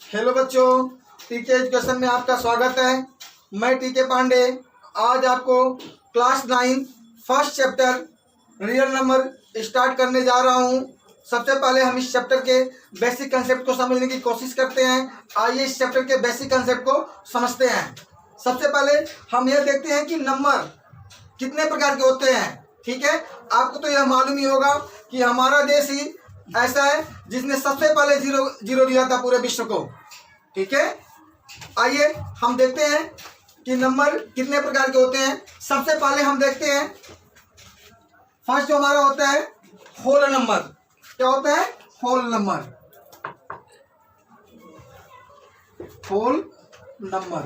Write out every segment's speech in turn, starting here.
Hello बच्चों, टीके education में आपका स्वागत है। मैं टीके पांडे आज आपको class 9 first chapter real number start करने जा रहा हूं। सबसे पहले हम इस चैप्टर के बेसिक कंसेप्ट को समझने की कोशिश करते हैं। आइए इस चैप्टर के बेसिक कंसेप्ट को समझते हैं। सबसे पहले हम यह देखते हैं कि नंबर कितने प्रकार के होते हैं। ठीक है, आपको तो यह मालूम ही होगा कि हमारा देश ही ऐसा है जिसने सबसे पहले जीरो दिया था पूरे विश्व को। ठीक है, आइए हम देखते हैं कि नंबर कितने प्रकार के होते हैं। सबसे पहले हम देखते हैं फर्स्ट जो हमारा होता है होल नंबर। क्या होता है? Whole number. होल नंबर,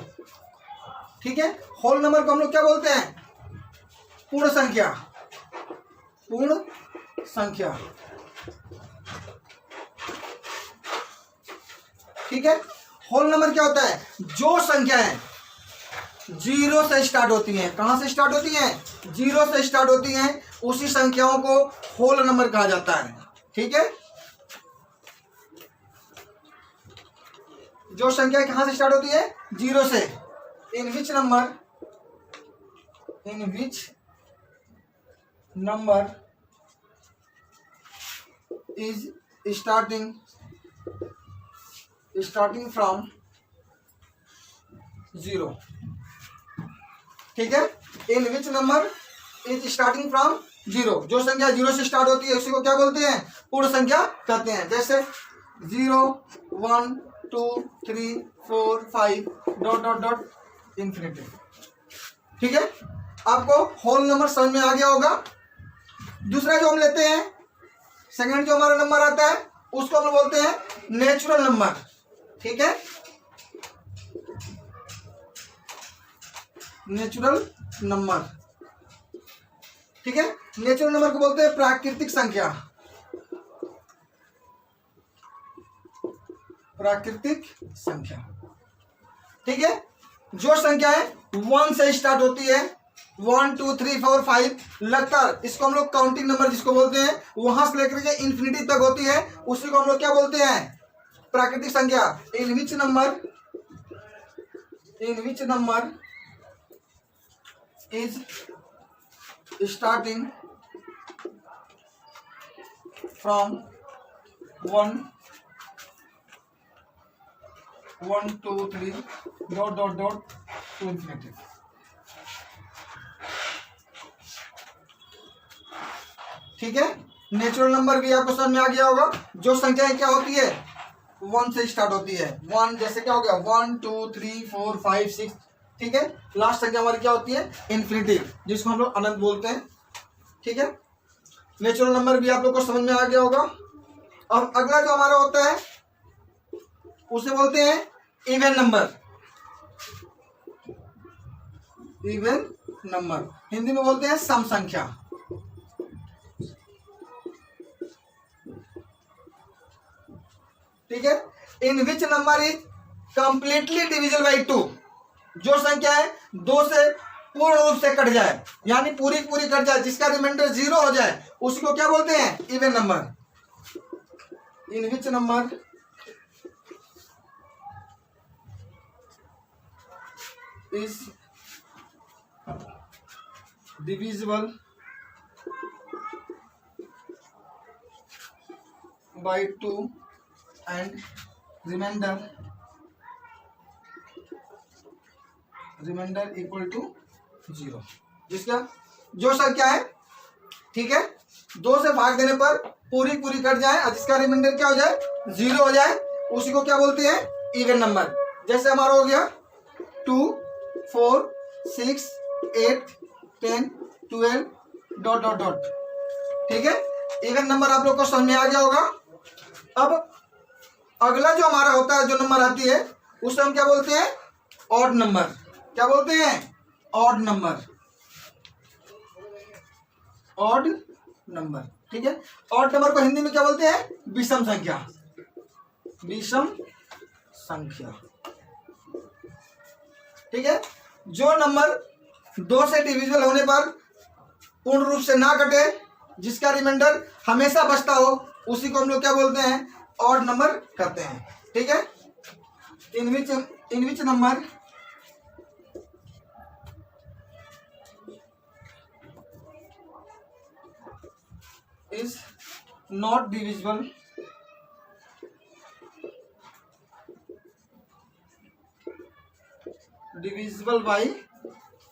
ठीक है। होल नंबर को हम लोग क्या बोलते हैं? पूर्ण संख्या। पूर्ण संख्या, ठीक है। होल नंबर क्या होता है? जो संख्याएं जीरो से स्टार्ट होती हैं। कहां से स्टार्ट होती हैं? जीरो से स्टार्ट होती हैं, उसी संख्याओं को होल नंबर कहा जाता है। ठीक है, जो संख्या कहां से स्टार्ट होती है? जीरो से। In which number is starting from zero. ठीक है, in which number is starting from zero. जो संख्या जीरो से स्टार्ट होती है उसी को क्या बोलते हैं? पूर्ण संख्या कहते हैं। जैसे 0 1 2 3 4 5 ... इंफिनिटी। ठीक है, आपको होल नंबर समझ में आ गया होगा। दूसरा जो हम लेते हैं, सेकंड जो हमारा नंबर आता है उसको हम बोलते हैं नेचुरल नंबर। ठीक है, नेचुरल नंबर। ठीक है, नेचुरल नंबर को बोलते हैं प्राकृतिक संख्या। प्राकृतिक संख्या, ठीक है। जो संख्याएं 1 से स्टार्ट होती है, 1 2 3 4 5 लगातार, इसको हम लोग काउंटिंग नंबर जिसको बोलते हैं, वहां से लेकर के इंफिनिटी तक होती है, उसी को हम लोग क्या बोलते हैं? प्राकृतिक संख्या। In which number is starting from 1 2 3 ... to infinity. ठीक है, नेचुरल नंबर भी आपको समझ में आ गया होगा। जो संख्याएं क्या होती है? 1 से स्टार्ट होती है। 1 जैसे क्या हो गया? 1 2 3 4 5 6। ठीक है, लास्ट संख्या हमारी क्या होती है? इन्फिनिटी, जिसको हम लोग अनंत बोलते हैं। ठीक है, नेचुरल नंबर भी आप लोग को समझ में आ गया होगा। अब अगला जो हमारा होता है उसे बोलते हैं even number. Even number Hindi में बोलते हैं सम संख्या। ठीक है, in which number is completely divisible by 2। जो संख्या है 2 से पूर्ण रूप से कट जाए, यानी पूरी कट जाए, जिसका रिमाइंडर 0 हो जाए, उसी को क्या बोलते हैं? Even number. In which number is divisible by 2 and remainder equal to 0। जिसका जो संख्या है, ठीक है, 2 से भाग देने पर पूरी कट जाए और जिसका रिमाइंडर क्या हो जाए? 0 हो जाए, उसी को क्या बोलते हैं? Even number. जैसे हमारा हो गया 2 4 6 8 10 12 ... ठीक है, इवन नंबर आप लोग को समझ में आ गया होगा। अब अगला जो हमारा होता है, जो नंबर आती है, उसे हम क्या बोलते हैं? Odd number. क्या बोलते हैं? Odd number. ऑड नंबर, ठीक है। ऑड नंबर को हिंदी में क्या बोलते हैं? विषम संख्या। विषम संख्या, ठीक है। जो नंबर 2 से डिविजिबल होने पर पूर्ण रूप से ना कटे, जिसका रिमाइंडर हमेशा बचता हो, उसी को हम लोग क्या बोलते हैं? ऑड नंबर कहते हैं। ठीक है, in which number is not divisible by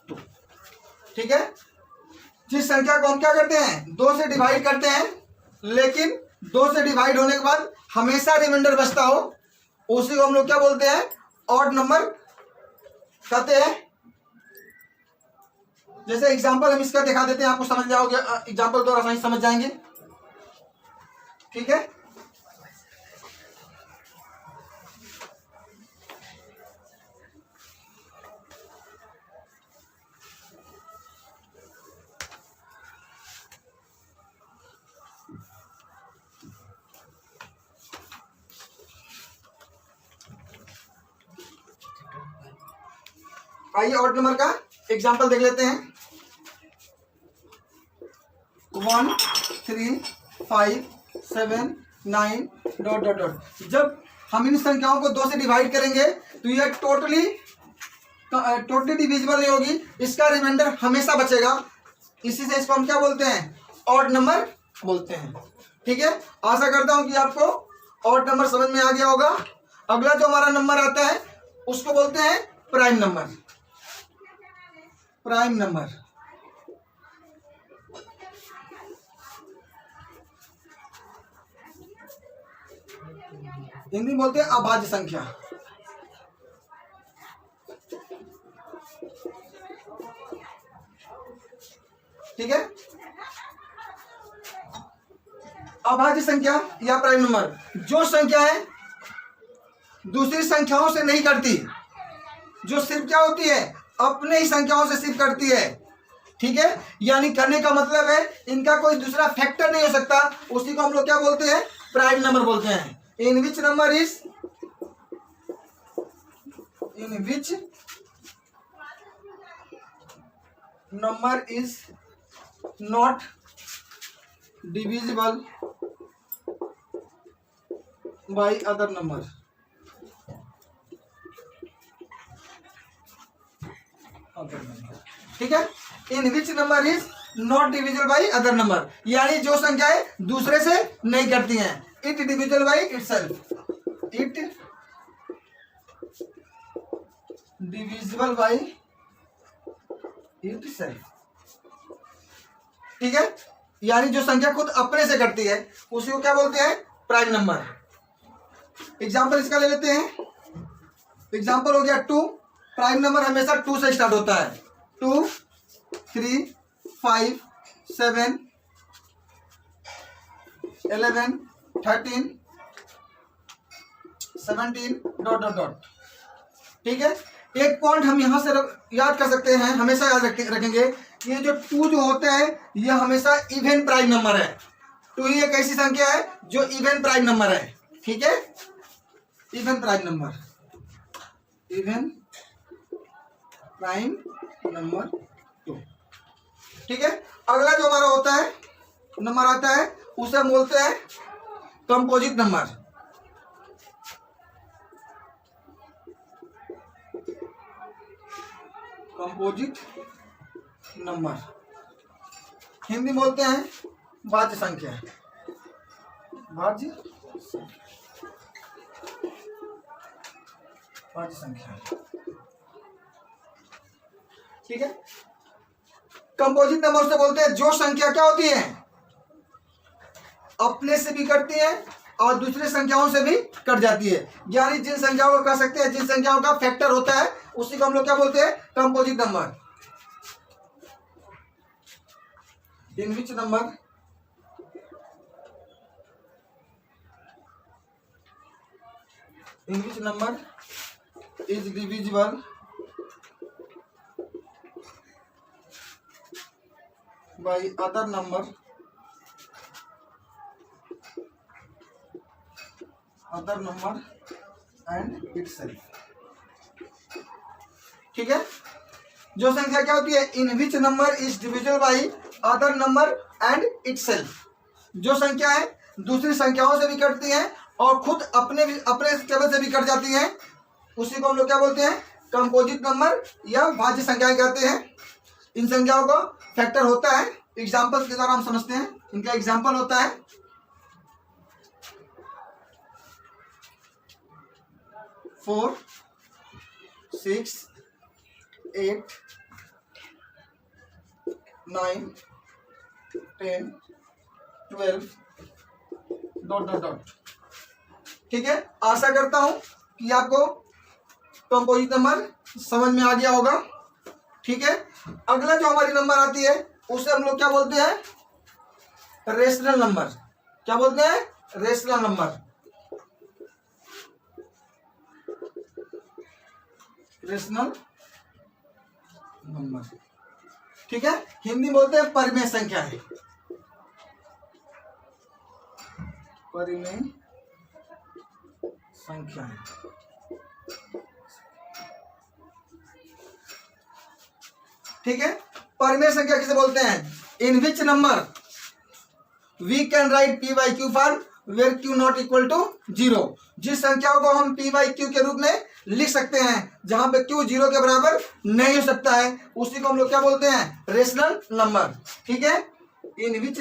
2। ठीक है, जिस संख्या को हम क्या करते हैं 2 से डिवाइड करते हैं, लेकिन 2 से डिवाइड होने के बाद हमेशा रिमाइंडर बचता हो, उसी को हम लोग क्या बोलते हैं ऑड नंबर कहते हैं। जैसे एग्जांपल हम इसका दिखा देते हैं, आपको समझ जाओगे, एग्जांपल द्वारा आसानी समझ जाएंगे। ठीक है, आइए ऑड नंबर का एग्जांपल देख लेते हैं। 1 3 5 7 9 ... जब हम इन संख्याओं को 2 से डिवाइड करेंगे तो यह टोटली डिविजिबल नहीं होगी, इसका रिमाइंडर हमेशा बचेगा, इसी से इसको हम क्या बोलते हैं ऑड नंबर बोलते हैं। ठीक है, आशा करता हूं कि आपको ऑड नंबर समझ में आ गया होगा। अगला जो हमारा नंबर आता है उसको बोलते हैं prime number. Prime number Hindi में बोलते हैं अभाज्य संख्या। ठीक है, अभाज्य संख्या या प्राइम नंबर जो संख्या है दूसरी संख्याओं से नहीं करती, जो सिर्फ क्या होती है अपने ही संख्याओं से सिर्फ करती है। ठीक है, यानी करने का मतलब है इनका कोई दूसरा फैक्टर नहीं हो सकता, उसी को हम लोग क्या बोलते हैं प्राइम नंबर बोलते हैं। In which number is not divisible by other number. ठीक है, in which number is not divisible by other number, यानी जो संख्याएं दूसरे से नहीं करती हैं। It divisible by itself, it divisible by itself. ठीक है, यानी जो संख्या खुद अपने से करती है उसी को क्या बोलते हैं प्राइम नंबर। एग्जाम्पल इसका ले लेते हैं। एग्जाम्पल हो गया 2। प्राइम नंबर हमेशा 2 से स्टार्ट होता है। 2 3 5 7 11 13 17 ... ठीक है, एक पॉइंट हम यहां से याद कर सकते हैं, हमेशा याद रखेंगे, ये जो 2 जो होते हैं ये हमेशा इवन प्राइम नंबर है। 2 ही एक ऐसी संख्या है जो इवन प्राइम नंबर है। ठीक है, even prime number, even prime number 2। ठीक है, अगला जो हमारा होता है नंबर आता है उसे हम बोलते हैं composite number. Composite number Hindi बोलते हैं भाज्य संख्या। भाज्य संख्या। ठीक है, कंपोजिट नंबर से बोलते हैं जो संख्या क्या होती है अपने से भी कटती है और दूसरी संख्याओं से भी कट जाती है, यानी जिन संख्याओं को कह सकते हैं, जिन संख्याओं का फैक्टर होता है उसी को हम लोग क्या बोलते हैं composite number. In which number is divisible by other number and itself. ठीक है, जो संख्या क्या होती है in which number is divisible by other number and itself, जो संख्या है दूसरी संख्याओं से भी कटती हैं और खुद अपने टेबल से भी कट जाती हैं, उसी को हम लोग क्या बोलते हैं, कंपोजिट नंबर या भाज्य संख्याएं कहते हैं। इन संख्याओं का फैक्टर होता है, एग्जाम्पल के द्वारा हम समझते हैं। इनका एग्जाम्पल होता है 4, 6, 8, 9, 10, 12 ... ठीक है, आशा करता हूं कि आपको कंपोजिट नंबर समझ में आ गया होगा। ठीक है, अगला जो हमारी नंबर आती है उसे हम लोग क्या बोलते हैं, रेशनल नंबर। क्या बोलते हैं, रेशनल नंबर। रेशनल नंबर, ठीक है, हिंदी बोलते हैं परिमेय संख्या है। परिमेय संख्या है। ठीक है, परिमेय संख्या किसे बोलते हैं, in which number we can write p by q for where q not equal to 0। जिस संख्याओं को हम p बाई क्यू के रूप में लिख सकते हैं जहां पे q 0 के बराबर नहीं हो सकता है, उसी को हम लोग क्या बोलते हैं, रेशनल नंबर। ठीक है, in which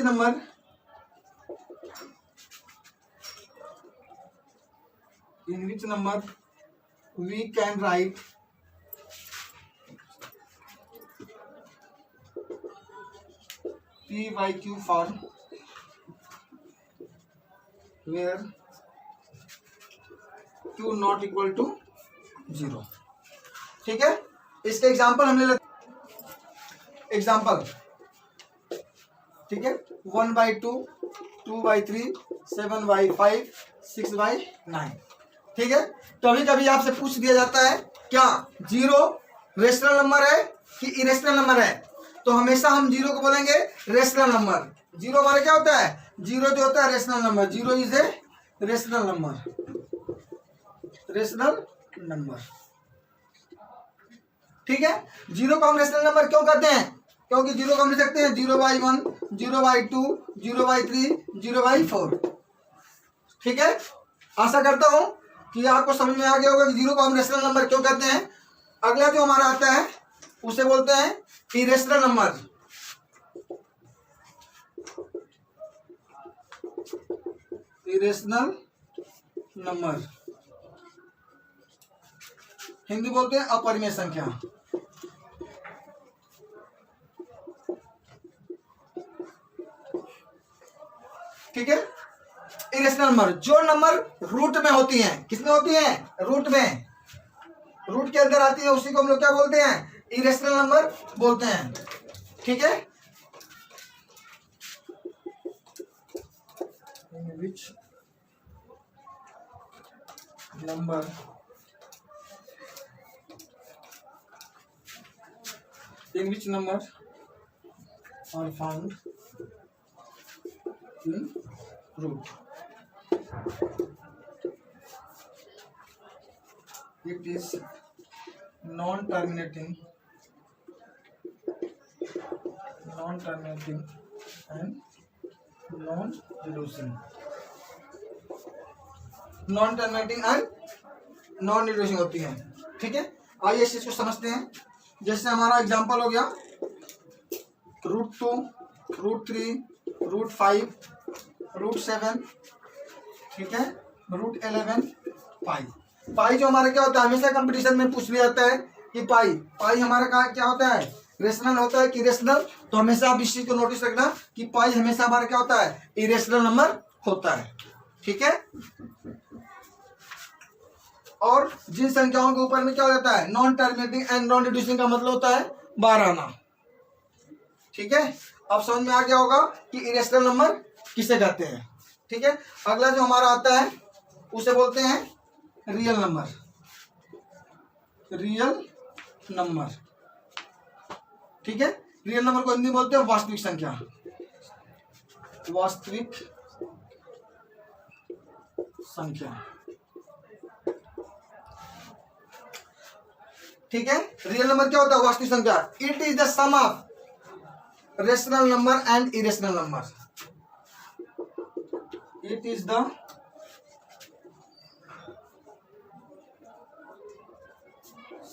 number we can write p by q for where q not equal to 0। ठीक है, इसके एग्जाम्पल हमने एग्जाम्पल, ठीक है, 1/2, 2/3, 7/5, 6/9। ठीक है, कभी कभी आपसे पूछ दिया जाता है क्या 0 रेशनल नंबर है कि इरेशनल नंबर है, तो हमेशा हम 0 को बोलेंगे रेशनल नंबर। 0 हमारा क्या होता है, 0 जो होता है rational number. 0 is a rational number, rational number. ठीक है, 0 को हम रेशनल नंबर क्यों कहते हैं, क्योंकि 0 को हम लिख सकते हैं 0/1, 0/2, 0/3, 0/4। ठीक है, आशा करता हूं कि आपको समझ में आ गया होगा कि 0 को हम रेशनल नंबर क्यों कहते हैं। अगला जो हमारा आता है उसे बोलते हैं irrational number. Irrational number, Hindi बोलते हैं अपरिमेय संख्या। ठीक है, इरेशनल नंबर जो नंबर रूट में होती हैं, किसमें होती हैं, रूट में, रूट के अंदर आती है, उसी को हम लोग क्या बोलते हैं, इरेशनल नंबर बोलते हैं। ठीक है, which number are found in root, it is non-terminating and non-reducing। Non terminating and non reducing होती है। ठीक है, आइए इस चीज को समझते हैं। जैसे हमारा एग्जांपल हो गया √2, √3, √5, √7, ठीक है, √11, पाई। पाई जो हमारा क्या होता है, हमेशा कंपटीशन में पूछ लिया जाता है कि पाई हमारा क्या होता है, रेशनल होता है कि इरेशनल। तो हमेशा आप इस चीज को नोटिस रखना कि पाई हमेशा हमारा क्या होता है, इरेशनल नंबर होता है। ठीक है, और जिन संख्याओं के ऊपर में क्या हो जाता है, non terminating and non reducing का मतलब होता है 12 आना। ठीक है, अब समझ में आ गया होगा कि इरेशनल नंबर किसे कहते हैं। ठीक है, अगला जो हमारा आता है उसे बोलते हैं रियल नंबर। रियल नंबर, ठीक है, रियल नंबर को हिंदी बोलते हैं वास्तविक संख्या। वास्तविक संख्या, ठीक है, रियल नंबर क्या होता है, वास्तविक संख्या। It is the sum of rational number and irrational number. It is the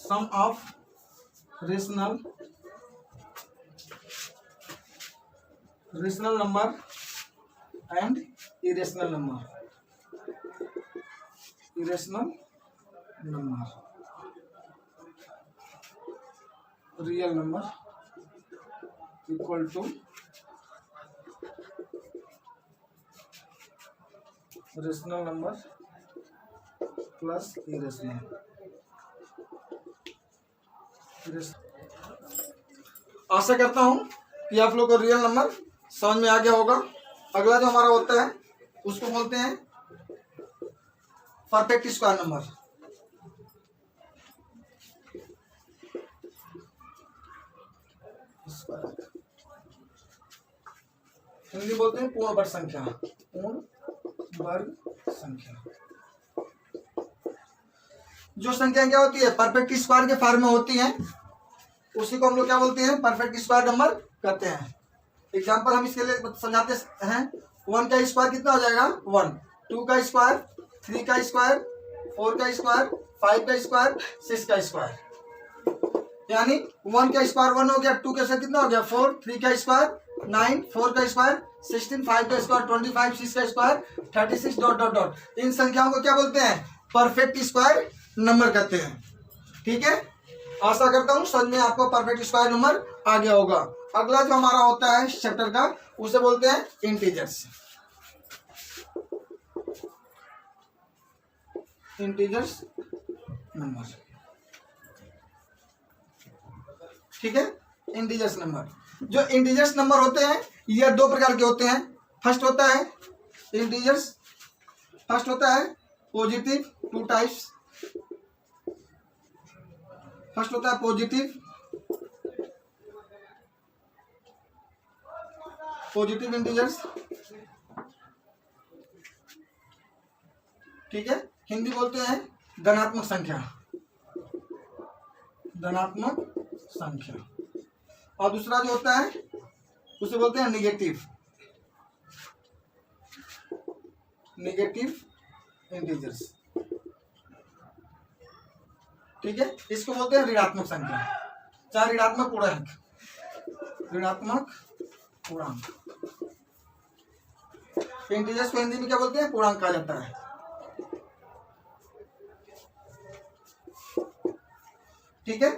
sum of rational number and irrational number real number equal to rational number plus irrational. आशा करता हूं कि आप लोग को रियल नंबर समझ में आ गया होगा। अगला जो हमारा होता है उसको बोलते हैं परफेक्ट स्क्वायर नंबर। हिंदी बोलते हैं पूर्ण वर्ग संख्या। जो संख्या क्या होती है परफेक्ट स्क्वायर के फॉर्म में होती हैं उसी को हम लोग क्या बोलते हैं परफेक्ट स्क्वायर नंबर कहते हैं। एग्जाम्पल हम इसके लिए समझाते हैं। 1 का स्क्वायर कितना हो जाएगा 1, 2 का स्क्वायर 3 का स्क्वायर 4 का स्क्वायर 5 का स्क्वायर 6 का स्क्वायर। यानी 1 का स्क्वायर 1 हो गया, 2 का स्क्वायर कितना हो गया 4, 3 का स्क्वायर 9, 4 का स्क्वायर 16, 5 का स्क्वायर 25, 6 का स्क्वायर 36 डॉट डॉट डॉट। इन संख्याओं को क्या बोलते हैं परफेक्ट स्क्वायर नंबर कहते हैं। ठीक है, आशा करता हूं समझ में आपको परफेक्ट स्क्वायर नंबर आ गया होगा। अगला जो हमारा होता है चैप्टर का उसे बोलते हैं इंटीजर्स नंबर। ठीक है, इंटीजर्स नंबर। जो इंटीजर्स नंबर होते हैं ये 2 प्रकार के होते हैं। फर्स्ट होता है इंटीजर्स, फर्स्ट होता है पॉजिटिव, 2 टाइप्स। फर्स्ट होता है पॉजिटिव इंटीजर्स। ठीक है, हिंदी बोलते हैं धनात्मक संख्या, और दूसरा जो होता है उसे बोलते हैं निगेटिव इंटीजर्स। ठीक है, इसको बोलते हैं ऋणात्मक संख्या, चाहे ऋणात्मक पूर्णांक। इंटीजर्स को हिंदी में क्या बोलते हैं पूर्णांक कहा जाता है। ठीक है,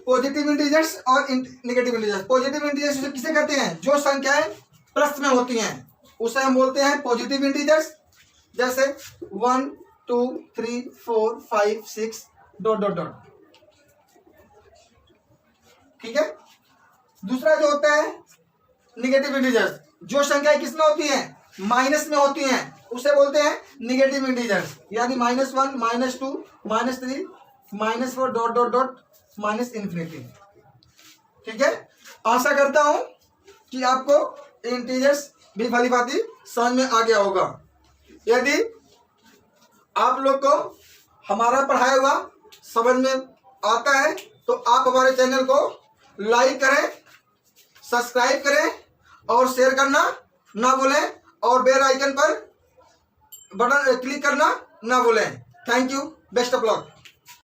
पॉजिटिव इंटीजर्स और नेगेटिव इंटीजर्स। पॉजिटिव इंटीजर्स किसे कहते हैं जो संख्याएं प्रश्न में होती हैं उसे हम बोलते हैं पॉजिटिव इंटीजर्स। जैसे 1, 2, 3, 4, 5, 6 डॉट डॉट डॉट। ठीक है, दूसरा जो होता है निगेटिव इंटीजर्स, जो संख्याएं किसमें होती हैं माइनस में होती हैं उसे बोलते हैं निगेटिव इंटीजर्स। यानी -1, -2, -3, -4 डॉट डॉट डॉट -इन्फिनिटी। ठीक है, आशा करता हूं कि आपको इंटीजर्स भी भली भांति समझ में आ गया होगा। यदि आप लोग को हमारा पढ़ाया हुआ समझ में आता है तो आप हमारे चैनल को लाइक करें, सब्सक्राइब करें और शेयर करना ना भूलें, और बेल आइकन पर बटन क्लिक करना ना भूलें। Thank you, best of luck.